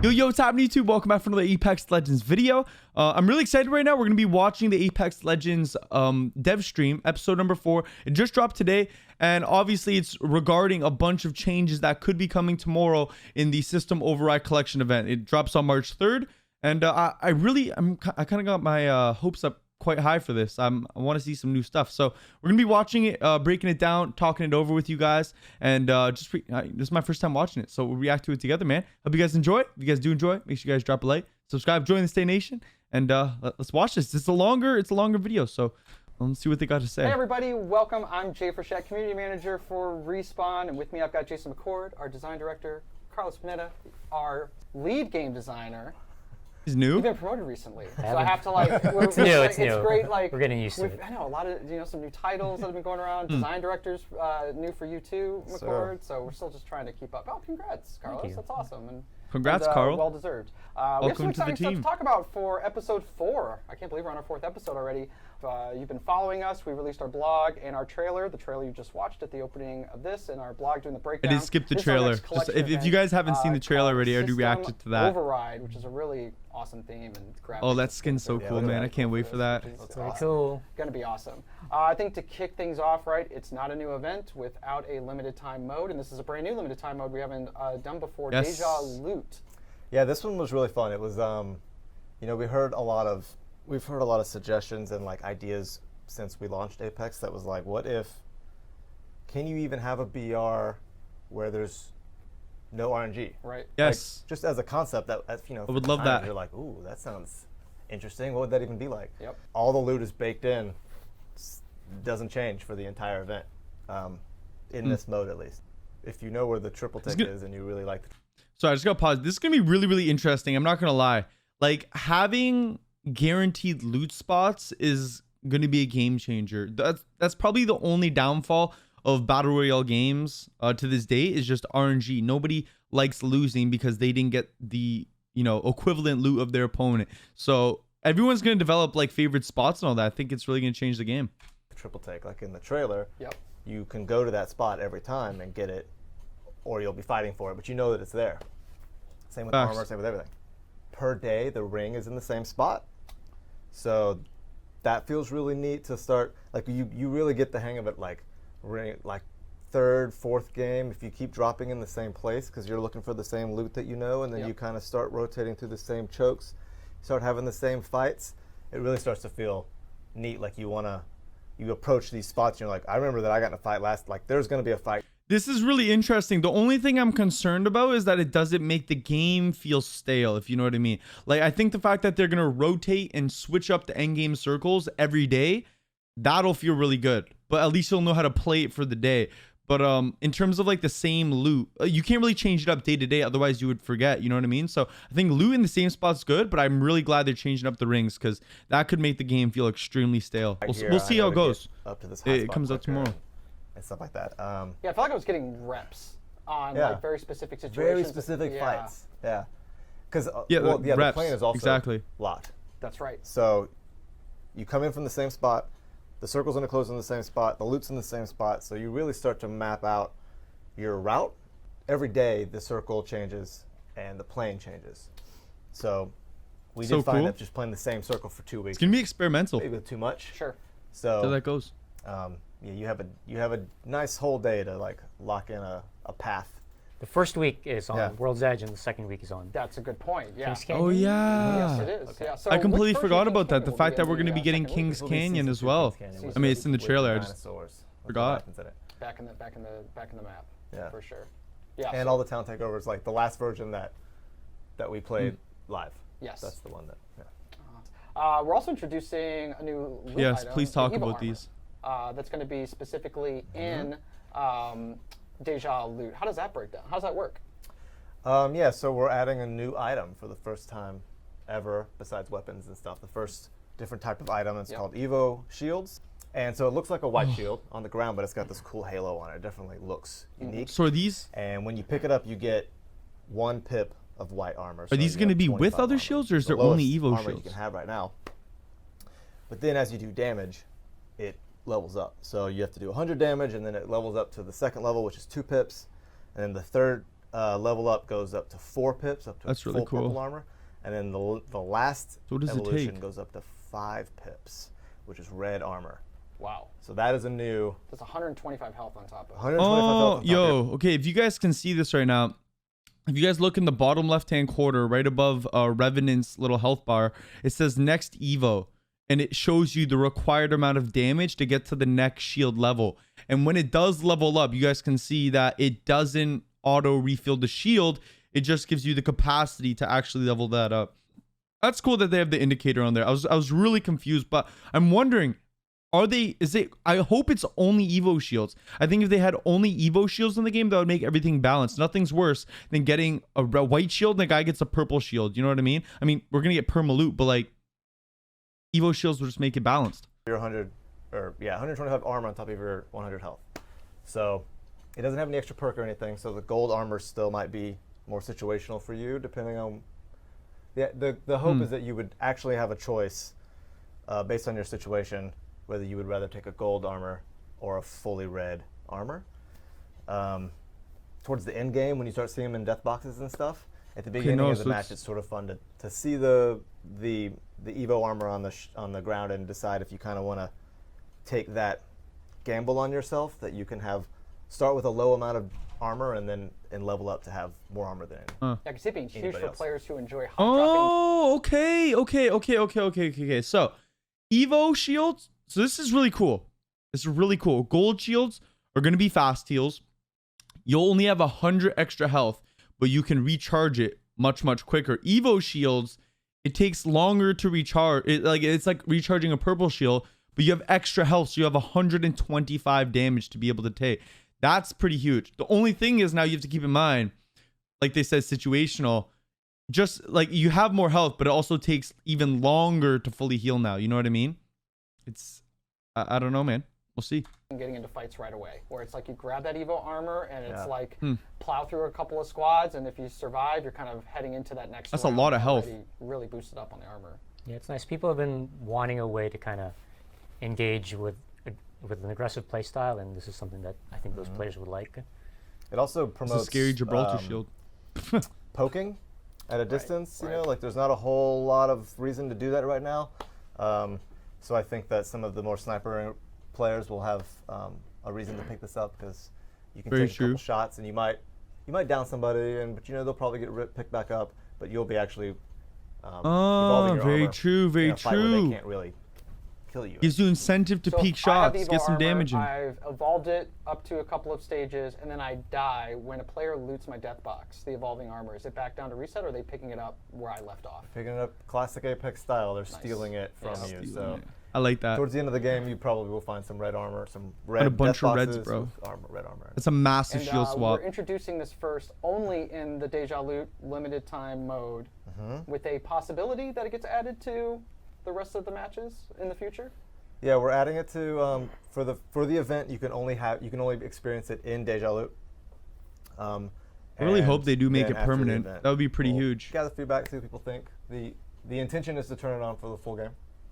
Yo, what's happening, YouTube? Welcome back for another Apex Legends video. I'm really excited right now. We're going to be watching the Apex Legends dev stream, episode number 4. It just dropped today, and obviously it's regarding a bunch of changes that could be coming tomorrow in the System Override Collection event. It drops on March 3rd, and I kind of got my hopes up quite high for this. I want to see some new stuff, so we're gonna be watching it, breaking it down, talking it over with you guys, and this is my first time watching it, so we'll react to it together, man. Hope you guys enjoy. If you guys do enjoy, make sure you guys drop a like, subscribe, join the Stay Nation, and let's watch this. It's a longer video, so let's see what they got to say. Hey everybody, welcome. I'm Jay Frechette, community manager for Respawn, and with me I've got Jason McCoy, our design director, Carlos Pineda, our lead game designer. He's new. You've been promoted recently, so I have to It's new. It's great. Like we're getting used to it. I know a lot of some new titles that have been going around. Design directors new for you too, McCoy. So we're still just trying to keep up. Oh, congrats, Carlos. That's awesome. And congrats, Carl. Well deserved. We have some exciting stuff to talk about for episode 4. I can't believe we're on our 4th episode already. You've been following us. We released our blog and our trailer. The trailer you just watched at the opening of this, and our blog doing the breakdown. I did skip the trailer. If you guys haven't seen the trailer already, I already reacted to that. Override, which is a really awesome theme, and oh, that skin's so cool, man! I can't wait for that. That's really cool. Gonna be awesome. I think to kick things off, right? It's not a new event without a limited time mode, and this is a brand new limited time mode we haven't done before. Yes. Deja Loot. Yeah, this one was really fun. It was, you know, we've heard a lot of suggestions and like ideas since we launched Apex. That was like, what if? Can you even have a BR where there's no RNG? Right. Yes. Like, just as a concept, that you know, I would love that. You're like, ooh, that sounds interesting. What would that even be like? Yep. All the loot is baked in. Doesn't change for the entire event, in this mode at least. If you know where the triple tick is and you really like the So I just got to pause. This is going to be really, really interesting. I'm not going to lie. Like, having guaranteed loot spots is going to be a game changer. That's probably the only downfall of Battle Royale games to this day is just RNG. Nobody likes losing because they didn't get the, you know, equivalent loot of their opponent. So everyone's going to develop like favorite spots and all that. I think it's really going to change the game. triple take, like in the trailer. Yep. You can go to that spot every time and get it, or you'll be fighting for it, but you know that it's there. Same with armor, same with everything. Per day, the ring is in the same spot. So that feels really neat to start. Like you really get the hang of it, like third, fourth game, if you keep dropping in the same place because you're looking for the same loot that you know, and then you kind of start rotating through the same chokes, start having the same fights, it really starts to feel neat. Like you approach these spots and you're like, I remember that I got in a fight like there's going to be a fight. This is really interesting. The only thing I'm concerned about is that it doesn't make the game feel stale, if you know what I mean. Like, I think the fact that they're going to rotate and switch up the endgame circles every day, that'll feel really good. But at least you'll know how to play it for the day. But in terms of like the same loot, you can't really change it up day to day. Otherwise, you would forget, you know what I mean? So I think loot in the same spot's good, but I'm really glad they're changing up the rings because that could make the game feel extremely stale. We'll see how it goes. Up to this it comes out tomorrow. And stuff like that. Yeah, I feel like I was getting reps on like very specific situations. Very specific fights. Yeah. Because the plane is also locked. That's right. So you come in from the same spot, the circle's going to close in the same spot, the loot's in the same spot, so you really start to map out your route. Every day the circle changes and the plane changes. So we did find that just playing the same circle for 2 weeks. It's going to be experimental. Maybe too much. Sure. So that goes. Yeah, you have a nice whole day to like lock in a path. The first week is on World's Edge, and the second week is on. That's a good point. Yeah. Oh yeah. Yes, it is. Okay. Yeah. So I completely forgot about that. The fact that we're going to be getting Kings Canyon as well. I mean, it's in the trailer. I just forgot. Back in the map. Yeah. For sure. Yeah. And all the town takeovers, like the last version that we played live. Yes. That's the one that. Yeah. We're also introducing a new loot item, please talk Evo about armor. these. That's going to be specifically in Deja Loot. How does that break down? How does that work? Yeah, so we're adding a new item for the first time ever, besides weapons and stuff. The first different type of item. It's called Evo Shields. And so it looks like a white shield on the ground, but it's got this cool halo on it. It definitely looks unique. So are these? And when you pick it up, you get 1 pip of white armor. Are these going to be with other shields, or is there only Evo armor shields? You can have right now. But then as you do damage, it levels up. So you have to do 100 damage, and then it levels up to the second level, which is 2 pips. And then the third level up goes up to 4 pips, up to That's really full cool. purple armor. And then the last So what does it evolution take? goes up to 5 pips, which is red armor. Wow. So that is a new That's 125 health on top of it. 125 health Oh, on top yo, okay. If you guys can see this right now, if you guys look in the bottom left-hand corner, right above Revenant's little health bar, it says next Evo, and it shows you the required amount of damage to get to the next shield level. And when it does level up, you guys can see that it doesn't auto refill the shield. It just gives you the capacity to actually level that up. That's cool that they have the indicator on there. I was really confused, but I'm wondering, I hope it's only Evo Shields. I think if they had only Evo Shields in the game, that would make everything balanced. Nothing's worse than getting a white shield and the guy gets a purple shield. You know what I mean? I mean, we're going to get perma loot, but like Evo Shields will just make it balanced. your 125 armor on top of your 100 health. So it doesn't have any extra perk or anything, so the gold armor still might be more situational for you, depending on... The hope is that you would actually have a choice based on your situation, whether you would rather take a gold armor or a fully red armor. Towards the end game, when you start seeing them in death boxes and stuff, at the beginning of the match, it's sort of fun to see the Evo armor on the ground and decide if you kind of want to take that gamble on yourself, that you can start with a low amount of armor and level up to have more armor than Yeah, I can see it being huge for players who enjoy hot dropping. Okay. So Evo Shields. So this is really cool. Gold shields are going to be fast heals. You'll only have 100 extra health, but you can recharge it much quicker. Evo Shields, it takes longer to recharge. It's like recharging a purple shield, but you have extra health, so you have 125 damage to be able to take. That's pretty huge. The only thing is now you have to keep in mind, like they said, situational. Just like you have more health, but it also takes even longer to fully heal now. You know what I mean? It's, I don't know, man. We'll see. Getting into fights right away, where it's like you grab that Evo armor and it's like plow through a couple of squads, and if you survive, you're kind of heading into that next. That's a lot of health. Really boosted up on the armor. Yeah, it's nice. People have been wanting a way to kind of engage with an aggressive play style, and this is something that I think those players would like. It also promotes a scary Gibraltar shield. Poking at a distance, you know, like there's not a whole lot of reason to do that right now. So I think that some of the more sniper players will have a reason to pick this up, because you can take a couple shots and you might down somebody, but you know they'll probably get picked back up, but you'll be actually evolving your very armor true, very in a fight where true. they can't really kill you. Gives you incentive to peak shots, get some damage in. I've evolved it up to a couple of stages, and then I die when a player loots my death box, the evolving armor. Is it back down to reset, or are they picking it up where I left off? Picking it up classic Apex style. They're stealing it from you. So I like that. Towards the end of the game, you probably will find some red armor, some red and a bunch death of reds, boxes bro. with red armor. It's a massive shield swap. We're introducing this first only in the Deja Loot limited time mode, with a possibility that it gets added to the rest of the matches in the future. Yeah, we're adding it to for the event. You can only experience it in Deja Loot. I really hope they do make it permanent. That would be pretty huge. Gather feedback, see what people think. The intention is to turn it on for the full game.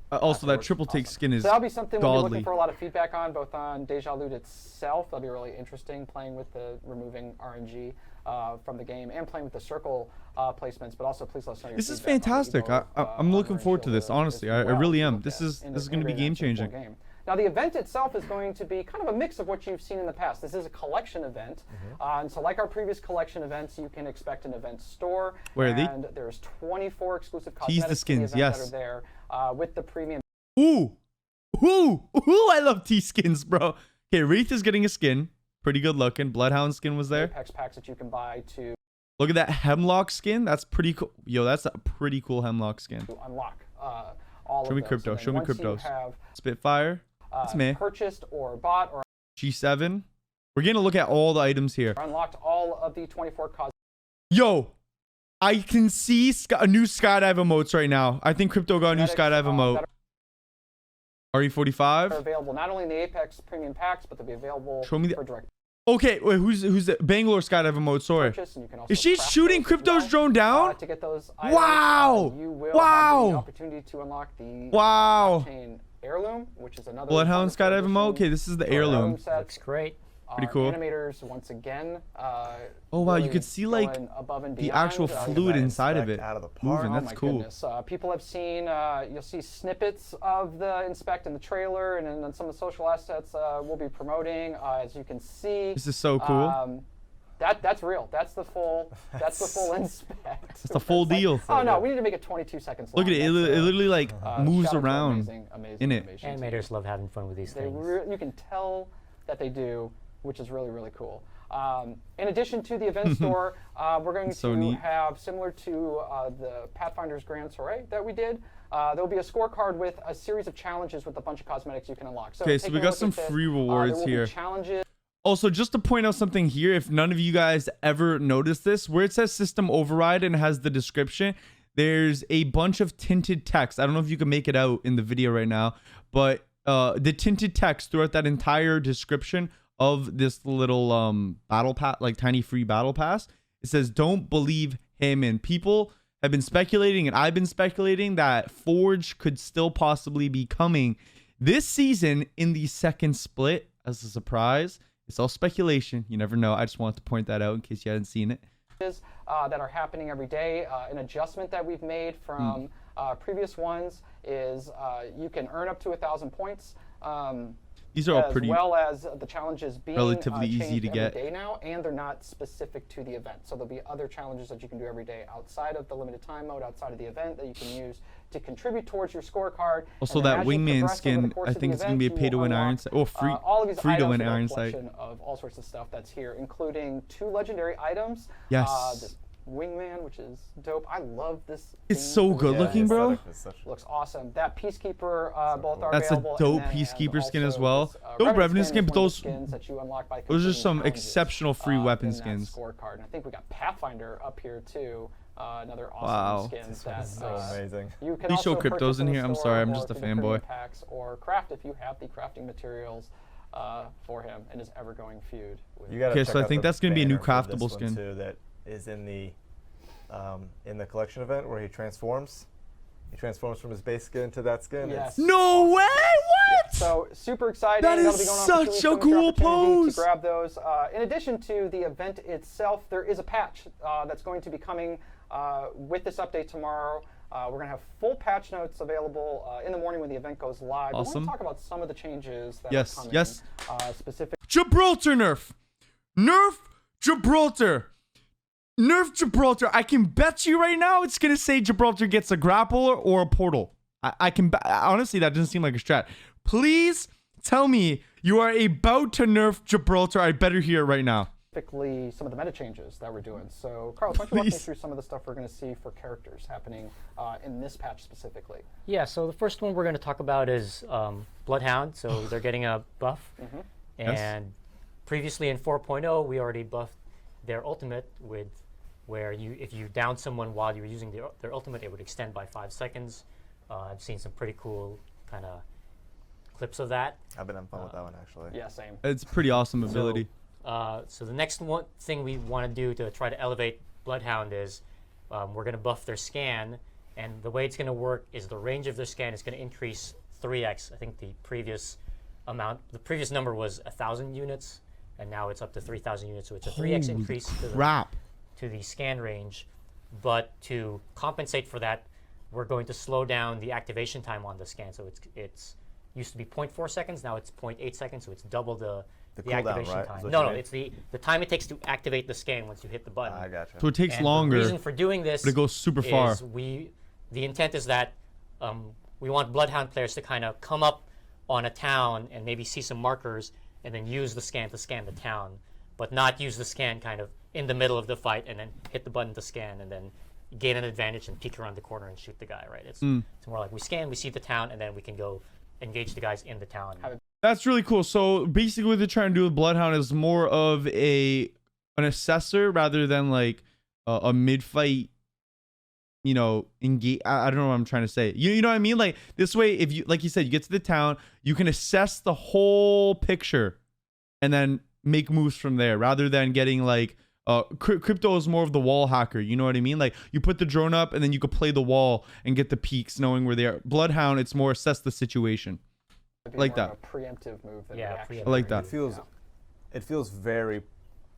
Also, that triple take skin is so that'll be something we'll be looking godly. for a lot of feedback on, both on Deja Loot itself. That'll be really interesting, playing with the removing RNG from the game and playing with the circle placements. But also, please let us know your This is feedback on fantastic. Evo, I'm looking armor forward to and this. shield Honestly, as I really well, am. This is going to be game changing. Now, the event itself is going to be kind of a mix of what you've seen in the past. This is a collection event. And so like our previous collection events, you can expect an event store. Where are they? And there's 24 exclusive Tease cosmetics the skins, that are yes. there with the premium. Ooh, I love T-skins, bro. Okay, Wraith is getting a skin. Pretty good looking. Bloodhound skin was there. Apex packs that you can buy to Look at that Hemlock skin. That's pretty cool. Yo, that's a pretty cool Hemlock skin. unlock all Show of me those. crypto. And then Show me once you cryptos. have, Spitfire. That's me. purchased or bought or G7. We're going to look at all the items here. unlocked all of the 24 cosmetics. Yo, I can see a new skydive emotes right now. I think Crypto got a new skydive emote. RE45. Are available not only in the Apex premium packs, but they'll be available Show me the- for direct Okay, wait, who's the Bangalore skydive emote? Sorry. purchase. And you can also Is she craft shooting those as Crypto's well, drone down? to get those items. Wow! You will have Wow! the opportunity to unlock the Wow. Octane Heirloom, which is another Bloodhound wonderful skydive emote. addition Okay, this is the to our heirloom. sets. Looks great. Pretty cool. Animators once again. Oh wow, you really could see like above and the beyond. actual fluid inside of it out of the park. moving. Oh That's my cool. goodness. People have seen, you'll see snippets of the Inspect in the trailer, and then some of the social assets we'll be promoting. As you can see, This is so cool. That's real. That's the full Inspect. It's the full deal. Oh no, we need to make it 22 seconds long. Look at it. It literally like moves shout out to around amazing in it. animation Animators team. love having fun with these They things. you can tell that they do, which is really, really cool. In addition to the event store, we're going So to neat. have, similar to the Pathfinder's Grand Soiree that we did, there'll be a scorecard with a series of challenges with a bunch of cosmetics you can unlock. So Okay, so taking we a got look some at this, free there rewards will be here. Challenges. Also, just to point out something here, if none of you guys ever noticed this, where it says system override and has the description, there's a bunch of tinted text. I don't know if you can make it out in the video right now, but the tinted text throughout that entire description of this little battle pass, like tiny free battle pass, it says don't believe him. And people have been speculating, and I've been speculating, that Forge could still possibly be coming this season in the second split as a surprise. It's all speculation. You never know. I just wanted to point that out in case you hadn't seen it. That are happening every day. An adjustment that we've made from previous ones is you can earn up to 1,000 points. These are all as pretty well as the challenges being relatively easy changed to every get. day now, and they're not specific to the event. So there'll be other challenges that you can do every day outside of the limited time mode, outside of the event, that you can use to contribute towards your scorecard. Also, And then that as you wingman progress over skin, the course I of the think it's gonna be a event, pay to you will win iron unlock, sight. Oh, free all of these to items win with a iron sight. collection of all sorts of stuff that's here, including 2 legendary items. Yes. This wingman, which is dope. I love this. It's theme so for good the looking, event. bro. Looks awesome. That Peacekeeper both are That's a available. dope and then Peacekeeper skin as also well. this, Dope Revenant is skin, but one of the those skins that you unlock by those are completing some challenges, exceptional free weapon in that skins. Scorecard. And I think we got Pathfinder up here too. Another Wow. awesome skin that So amazing. you can Please show also cryptos purchase in the here. I'm store sorry, I'm or just a through the premium fanboy. Packs, or craft if you have the crafting materials for him and is ever going feud. With You gotta Okay, check so I out think the that's gonna be a new banner for craftable this one skin. too, that is in the collection event where he transforms. He transforms from his base skin to that skin. Yes. No way! What? So super exciting. That That'll is be going on for 2 such weeks. a Don't miss your cool opportunity pose. To grab those. In addition to the event itself, there is a patch that's going to be coming with this update tomorrow. We're going to have full patch notes available in the morning when the event goes live. We Awesome. want to talk about some of the changes that Yes, are coming. yes. Specific. Gibraltar nerf. Nerf Gibraltar. Nerf Gibraltar. I can bet you right now it's going to say Gibraltar gets a grappler or a portal. I can honestly, that doesn't seem like a strat. Please tell me you are about to nerf Gibraltar. I better hear it right now. Specifically, some of the meta changes that we're doing. So, Carlos, why don't you walk me Please. through some of the stuff we're going to see for characters happening in this patch specifically? Yeah, so the first one we're going to talk about is Bloodhound. So they're getting a buff. Yes. And previously in 4.0, we already buffed their ultimate with where if you down someone while you were using their ultimate, it would extend by 5 seconds. I've seen some pretty cool kind of clips of that. I've been having fun with that one actually. Yeah, same. It's a pretty awesome ability. So the next thing we want to do to try to elevate Bloodhound is we're going to buff their scan, and the way it's going to work is the range of their scan is going to increase 3x. I think the previous number was 1,000 units, and now it's up to 3,000 units. So it's a 3x increase to the scan range. But to compensate for that, we're going to slow down the activation time on the scan. So it's used to be 0.4 seconds, now it's 0.8 seconds, so it's double the cooldown, activation right? time. Is what No, you no, mean? it's the time it takes to activate the scan once you hit the button. I gotcha. So it takes And longer. The reason for doing this but it goes super far. is the intent is that we want Bloodhound players to kind of come up on a town and maybe see some markers and then use the scan to scan the town, but not use the scan kind of in the middle of the fight and then hit the button to scan and then gain an advantage and peek around the corner and shoot the guy, right? It's more like we scan, we see the town, and then we can go engage the guys in the town. That's really cool. So basically what they're trying to do with Bloodhound is more of an assessor rather than like a mid-fight, you know, engage. I don't know what I'm trying to say. You know what I mean? Like this way, if you, like you said, you get to the town, you can assess the whole picture and then make moves from there rather than getting like, crypto is more of the wall hacker. You know what I mean? Like you put the drone up and then you could play the wall and get the peaks knowing where they are. Bloodhound, it's more assess the situation. Like that. A preemptive move than Yeah, reaction. preemptive. I like that. It feels it feels very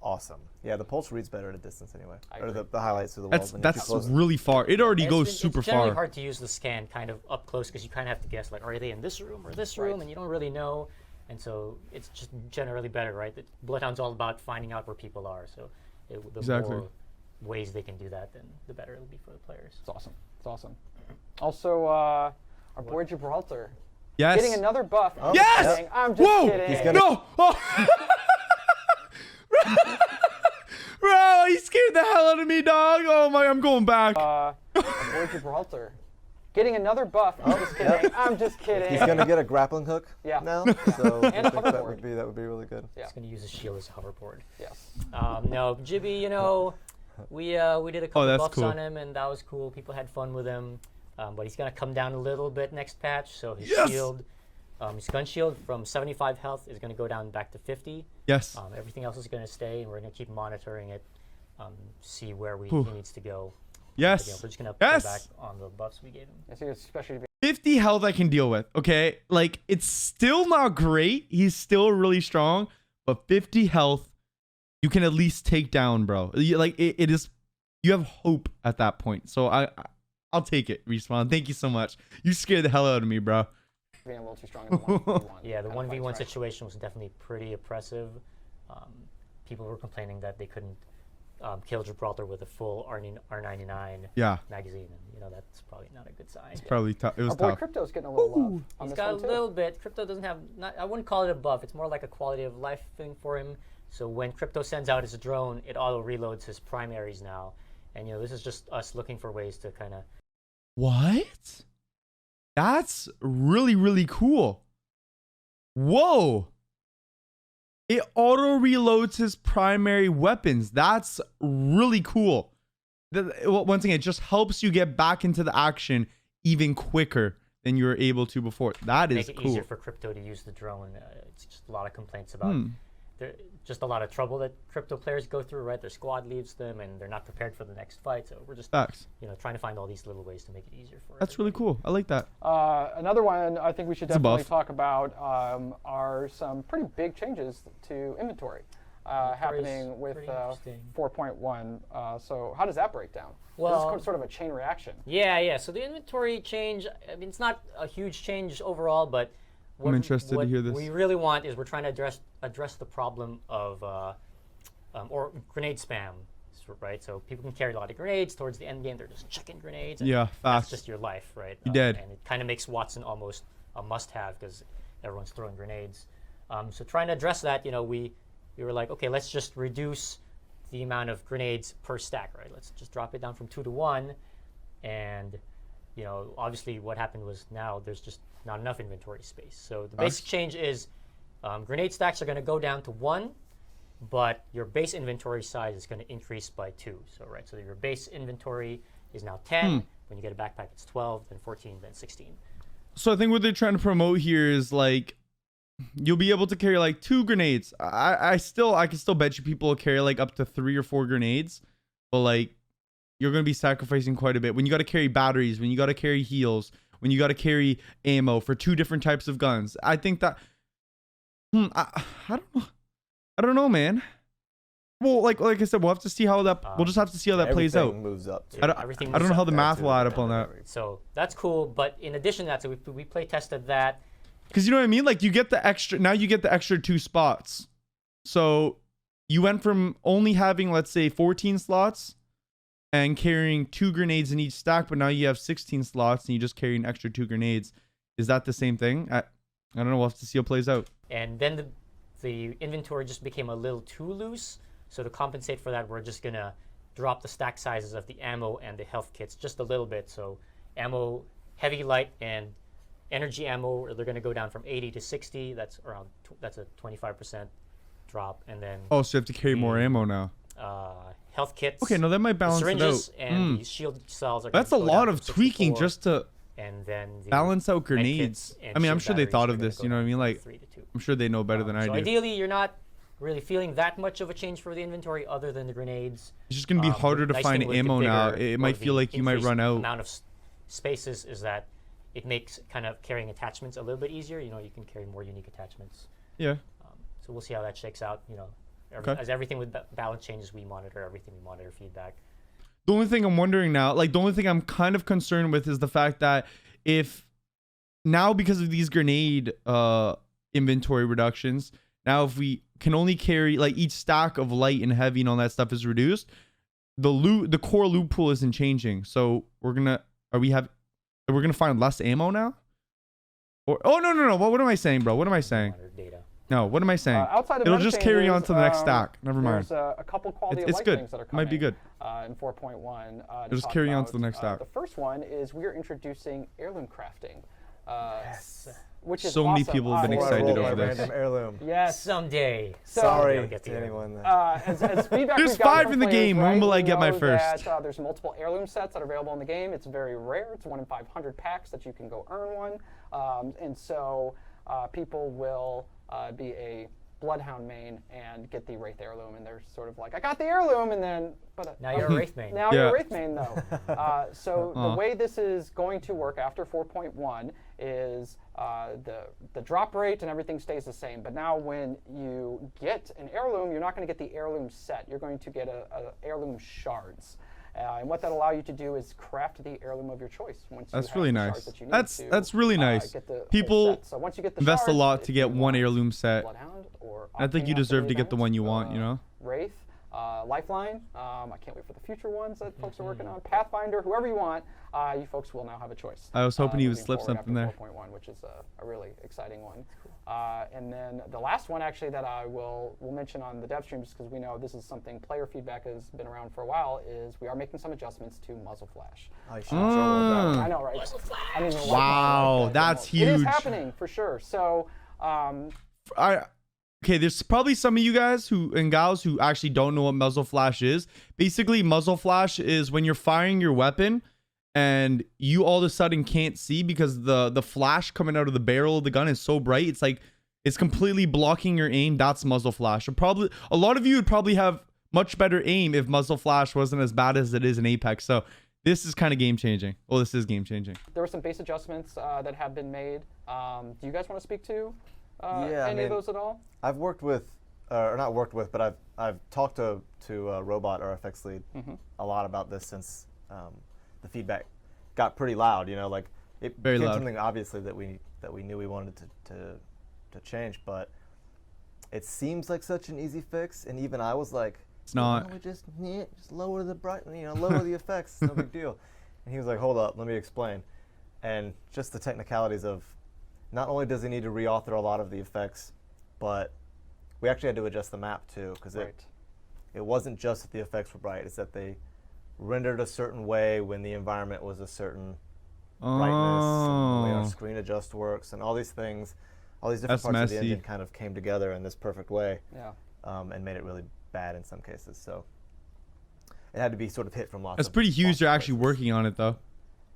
awesome. Yeah, the pulse reads better at a distance anyway. Or agree. the highlights through the walls. That's really far. It already goes super It's generally far. hard to use the scan kind of up close because you kind of have to guess, like, are they in this room or this room, and you don't really know. And so it's just generally better, right? The Bloodhound's all about finding out where people are. So the more ways they can do that, then the better it'll be for the players. It's awesome. It's awesome. Also, our boy Gibraltar. Yes. Getting another buff. I'm Yes! just kidding. I'm just kidding. He's gonna- No! Oh. Bro, he scared the hell out of me, dog. Oh my, I'm going back. Our boy Gibraltar. Getting another buff. I'm just kidding. I'm just kidding. He's gonna get a grappling hook now. So And a I think hoverboard. that would be really good. Yeah. He's going to use his shield as a hoverboard. Yes. No, Jibby, you know, we did a couple that's buffs cool. on him, and that was cool. People had fun with him. But he's going to come down a little bit next patch. So his shield, his gun shield from 75 health is going to go down back to 50. Yes. Everything else is going to stay, and we're going to keep monitoring it, see where he needs to go. Yes. But, we're just going to pull Yes. back on the buffs we gave him. I see, especially 50 health I can deal with. Okay. Like, it's still not great. He's still really strong, but 50 health, you can at least take down, bro. It is, you have hope at that point. So I'll take it, Respawn. Thank you so much. You scared the hell out of me, bro. being a little too strong in the 1v1. Yeah, the kind of 1v1 fights, right? situation was definitely pretty oppressive. People were complaining that they couldn't kill Gibraltar with a full R99 Yeah. magazine, and you know that's probably not a good sign. Probably tough. It was Our boy tough. Crypto's getting a little love on He's this got a one too. little bit. Crypto doesn't have, I wouldn't call it a buff. It's more like a quality of life thing for him. So when Crypto sends out his drone, it auto reloads his primaries now. And you know, this is just us looking for ways to kind of. What? That's really, really cool. Whoa. It auto reloads his primary weapons. That's really cool. Once again, it just helps you get back into the action even quicker than you were able to before. That is make it cool. easier for Crypto to use the drone. It's just a lot of complaints about just a lot of trouble that Crypto players go through, right? Their squad leaves them and they're not prepared for the next fight. So we're just Facts. trying to find all these little ways to make it easier for That's really cool. I like that. Another one I think we should It's a definitely buff. talk about are some pretty big changes to inventory happening with pretty interesting. 4.1. So how does that break down? Well, this is sort of a chain reaction. Yeah. So the inventory change, I mean, it's not a huge change overall, but I'm interested to hear this. What we really want is we're trying to address the problem of or grenade spam, right? So people can carry a lot of grenades towards the end game. They're just chucking grenades. And Yeah, that's facts. just your life, right? You dead. And it kind of makes Watson almost a must-have because everyone's throwing grenades. So trying to address that, we were like, okay, let's just reduce the amount of grenades per stack, right? Let's just drop it down from 2 to 1, and obviously what happened was now there's just not enough inventory space. So the basic change is grenade stacks are going to go down to 1, but your base inventory size is going to increase by 2. So your base inventory is now 10. When you get a backpack, it's 12, then 14, then 16. So I think what they're trying to promote here is like you'll be able to carry like 2 grenades. I can still bet you people will carry like up to 3 or 4 grenades, but like you're going to be sacrificing quite a bit when you got to carry batteries, when you got to carry heals, when you got to carry ammo for 2 different types of guns. I think that I don't know, man. Well, like I said, we'll have to see how that we'll just have to see how that plays out. Everything moves up. Too. I don't know how the math will add up on that. So that's cool, but in addition to that, so we play tested that. Because you know what I mean? Like you get the extra, now you get the extra 2 spots. So you went from only having, let's say, 14 slots and carrying 2 grenades in each stack, but now you have 16 slots and you just carry an extra 2 grenades. Is that the same thing? I don't know. We'll have to see how it plays out. And then the inventory just became a little too loose. So to compensate for that, we're just going to drop the stack sizes of the ammo and the health kits just a little bit. So ammo, heavy, light, and energy ammo, they're going to go down from 80 to 60. That's a 25% drop. And then Oh, so you have to carry more ammo now. health kits. Okay, no, that might balance it syringes out. and the shield cells are That's a gonna go lot down of from 64, tweaking just to and then the balance out medkits grenades. and I mean, I'm shield sure they batteries thought are of gonna this. go You know what I down mean? from Like, 3 to 2. I'm sure they know better than I So do. ideally, you're not really feeling that much of a change for the inventory other than the grenades. It's just going to be harder to Nice find thing with the ammo now. bigger, It or might the feel like you might increased run out. amount of spaces is that it makes kind of carrying attachments a little bit easier. You can carry more unique attachments. Yeah. So So we'll see how that shakes out. You know, as everything with balance changes, we monitor everything. We monitor feedback. The only thing I'm wondering now, like the only thing I'm kind of concerned with is the fact that if now because of these grenade inventory reductions, now if we can only carry like each stack of light and heavy and all that stuff is reduced, the core loot pool isn't changing. So we're gonna find less ammo now? Or no. What am I saying, bro? What am I saying? No, what am I saying? Outside of it'll just carry on to the next stack. Never mind. There's a couple quality of it's life good. things that are coming. Might be good. In 4.1. It'll just carry on to the next stack. The first one is we are introducing heirloom crafting. Yes. Which is so awesome. many people have been excited over this. Random heirloom. Yes. Someday. Sorry get to anyone. As feedback There's we've gotten 5 from in the players, game. right, When will I we get my know first? that, there's multiple heirloom sets that are available in the game. It's very rare. It's 1 in 500 packs that you can go earn one. And so people will be a Bloodhound main and get the Wraith heirloom, and they're sort of like, I got the heirloom, and then now you're a Wraith main. Now you're a Wraith main though. So the way this is going to work after 4.1 is the drop rate and everything stays the same. But now when you get an heirloom, you're not going to get the heirloom set. You're going to get a heirloom shards. And what that allow you to do is craft the heirloom of your choice. Once that's you have really the nice. shards that you need That's really nice. People so once you get the invest shards, a lot to if get you one want heirloom set. Bloodhound or I think you opting deserve after to get the event, one you want, you know? Wraith, Lifeline. I can't wait for the future ones that folks are working on. Pathfinder, whoever you want, you folks will now have a choice. I was hoping you would moving slip forward something after there. 4.1, which is a really exciting one. And then the last one actually that I will mention on the dev stream, just because we know this is something player feedback has been around for a while, is we are making some adjustments to muzzle flash. I know, right? Muzzle flash. I didn't even Wow, that's huge. It is happening for sure. So, okay, there's probably some of you guys and gals who actually don't know what muzzle flash is. Basically, muzzle flash is when you're firing your weapon and you all of a sudden can't see because the flash coming out of the barrel of the gun is so bright. It's like it's completely blocking your aim. That's muzzle flash. A lot of you would probably have much better aim if muzzle flash wasn't as bad as it is in Apex. So this is kind of game changing. Well, this is game changing. There were some base adjustments that have been made. Do you guys want to speak to Yeah, any of those at all? I've worked with, or not worked with, but I've talked to Robot, our FX lead, a lot about this since the feedback got pretty loud. You know, like it Very became loud. something obviously that we knew we wanted to change, but it seems like such an easy fix, and even I was like, it's not. Why don't we just lower the lower the effects, no big deal. And he was like, hold up, let me explain. And just the technicalities of, not only does he need to reauthor a lot of the effects, but we actually had to adjust the map too, because it wasn't just that the effects were bright, it's that they rendered a certain way when the environment was a certain brightness, and the way our screen adjust works, and all these things, all these different parts of the engine kind of came together in this perfect way, and made it really bad in some cases. So it had to be sort of hit from lots. That's pretty huge. They're actually working on it though.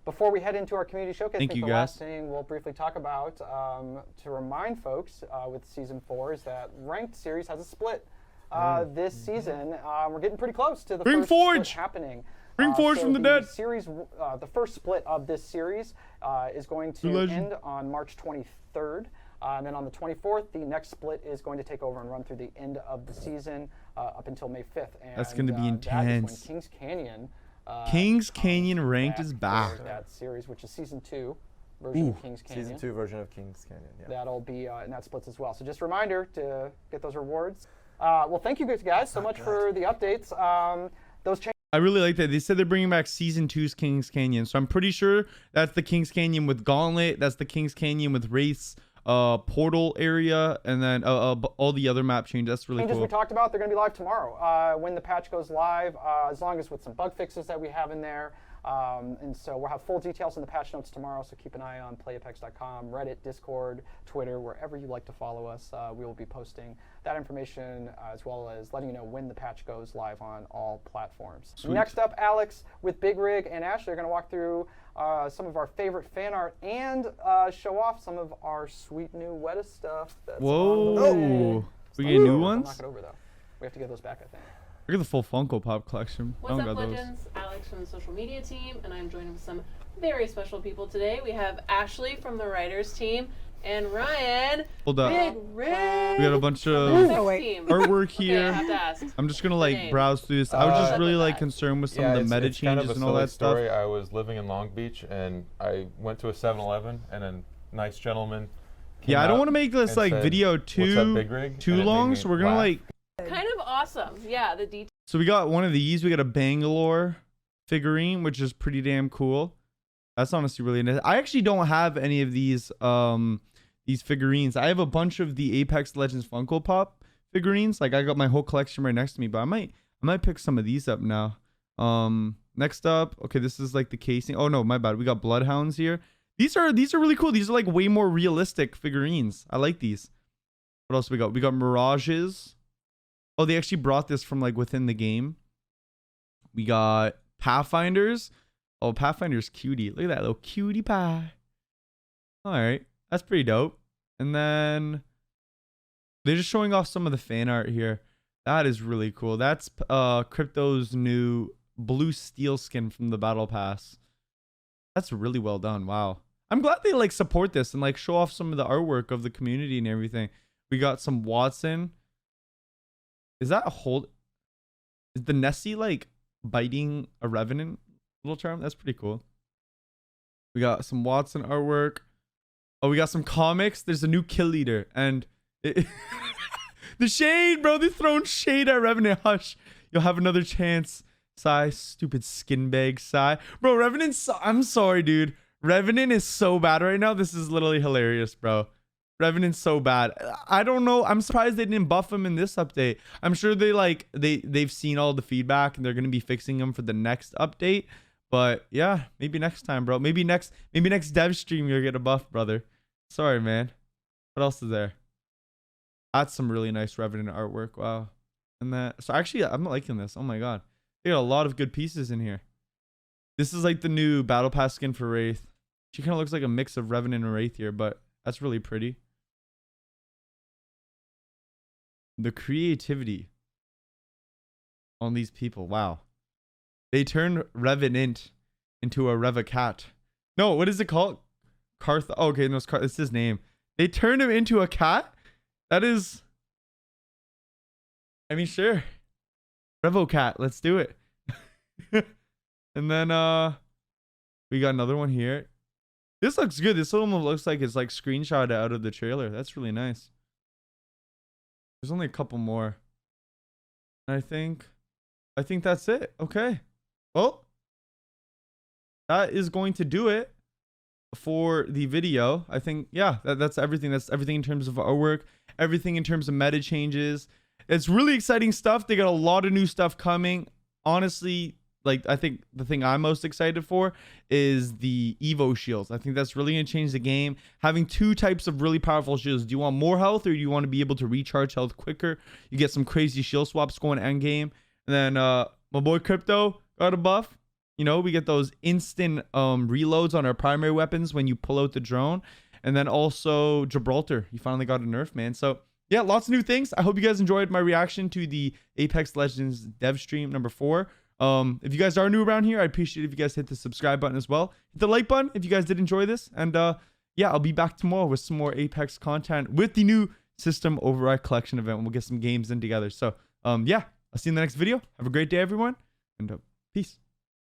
Before we head into our community showcase, Thank I think you, the guys. last thing we'll briefly talk about to remind folks with Season 4 is that Ranked Series has a split this season. We're getting pretty close to the first split happening. Bring Forge from the dead. Series, the first split of this series is going to end on March 23rd. And then on the 24th, the next split is going to take over and run through the end of the season up until May 5th. And that's going to be intense. That is when Kings Canyon. Kings Canyon Ranked is back. That series, which is Season 2 version of Kings Canyon. Season 2 version of Kings Canyon, yeah. That'll be in that splits as well. So just a reminder to get those rewards. Well, thank you guys so much for the updates. Those changes. I really like that. They said they're bringing back Season 2's Kings Canyon. So I'm pretty sure that's the Kings Canyon with Gauntlet. That's the Kings Canyon with Wraith's portal area, and then all the other map changes. That's really cool. We talked about, they're going to be live tomorrow when the patch goes live, as long as with some bug fixes that we have in there. And so we'll have full details in the patch notes tomorrow, so keep an eye on playapex.com, Reddit, Discord, Twitter, wherever you like to follow us. We will be posting that information as well as letting you know when the patch goes live on all platforms. Sweet. Next up, Alex with Big Rig and Ashley are going to walk through some of our favorite fan art and show off some of our sweet new Weta stuff. That's Whoa! We get new ones? Knock it over, though. We have to get those back, I think. Look at the full Funko Pop Collection. What's up, Legends? Alex from the social media team, and I'm joined with some very special people today. We have Ashley from the writers team. And Ryan. Hold up. Big Rig. We got a bunch of artwork here. Okay, I have to ask. I'm just gonna like browse through this. I was just really like concerned with some of the meta it's changes kind of a and all that stuff. story. I was living in Long Beach and I went to a 7-Eleven and a nice gentleman came Yeah, I don't out want to make this and like said, video "What's up, Big Rig?" too And it made long, me so we're gonna laugh. like. Kind of awesome. Yeah, the details. So we got one of these. We got a Bangalore figurine, which is pretty damn cool. That's honestly really nice. I actually don't have any of these figurines. I have a bunch of the Apex Legends Funko Pop figurines. Like I got my whole collection right next to me, but I might pick some of these up now. Next up, okay, this is like the casing. Oh no, my bad. We got Bloodhounds here. These are really cool. These are like way more realistic figurines. I like these. What else we got? We got Mirages. Oh, they actually brought this from like within the game. We got Pathfinders. Oh, Pathfinder's cutie. Look at that little cutie pie. All right. That's pretty dope. And then they're just showing off some of the fan art here. That is really cool. That's Crypto's new blue steel skin from the Battle Pass. That's really well done. Wow. I'm glad they like support this and like show off some of the artwork of the community and everything. We got some Watson. Is that a hold? Is the Nessie like biting a Revenant little charm? That's pretty cool. We got some Watson artwork. Oh, we got some comics. There's a new kill leader and the shade, bro. They're throwing shade at Revenant. Hush. You'll have another chance. Sigh. Stupid skin bag. Sigh. Bro, Revenant. I'm sorry, dude. Revenant is so bad right now. This is literally hilarious, bro. Revenant's so bad. I don't know. I'm surprised they didn't buff him in this update. I'm sure they've seen all the feedback and they're gonna be fixing him for the next update. But yeah, maybe next time, bro. Maybe next dev stream you'll get a buff, brother. Sorry, man. What else is there? That's some really nice Revenant artwork. Wow. And that. So actually, I'm liking this. Oh my god, they got a lot of good pieces in here. This is like the new Battle Pass skin for Wraith. She kind of looks like a mix of Revenant and Wraith here, but that's really pretty. The creativity on these people. Wow. They turned Revenant into a Revocat. No, what is it called? Oh, okay, no, it's his name. They turned him into a cat? That is... I mean, sure. Revocat, let's do it. And then, we got another one here. This looks good. This one looks like it's like screenshot out of the trailer. That's really nice. There's only a couple more. I think that's it. Okay. Well, that is going to do it for the video. I think, yeah, that's everything. That's everything in terms of artwork, everything in terms of meta changes. It's really exciting stuff. They got a lot of new stuff coming. Honestly, like, I think the thing I'm most excited for is the Evo Shields. I think that's really going to change the game. Having two types of really powerful shields. Do you want more health or do you want to be able to recharge health quicker? You get some crazy shield swaps going end game. And then my boy Crypto got a buff. You know, we get those instant reloads on our primary weapons when you pull out the drone. And then also Gibraltar. You finally got a nerf, man. So yeah, lots of new things. I hope you guys enjoyed my reaction to the Apex Legends dev stream number 4. If you guys are new around here, I'd appreciate it if you guys hit the subscribe button as well. Hit the like button if you guys did enjoy this. And yeah, I'll be back tomorrow with some more Apex content with the new System Override Collection event. We'll get some games in together. So yeah, I'll see you in the next video. Have a great day, everyone. And peace.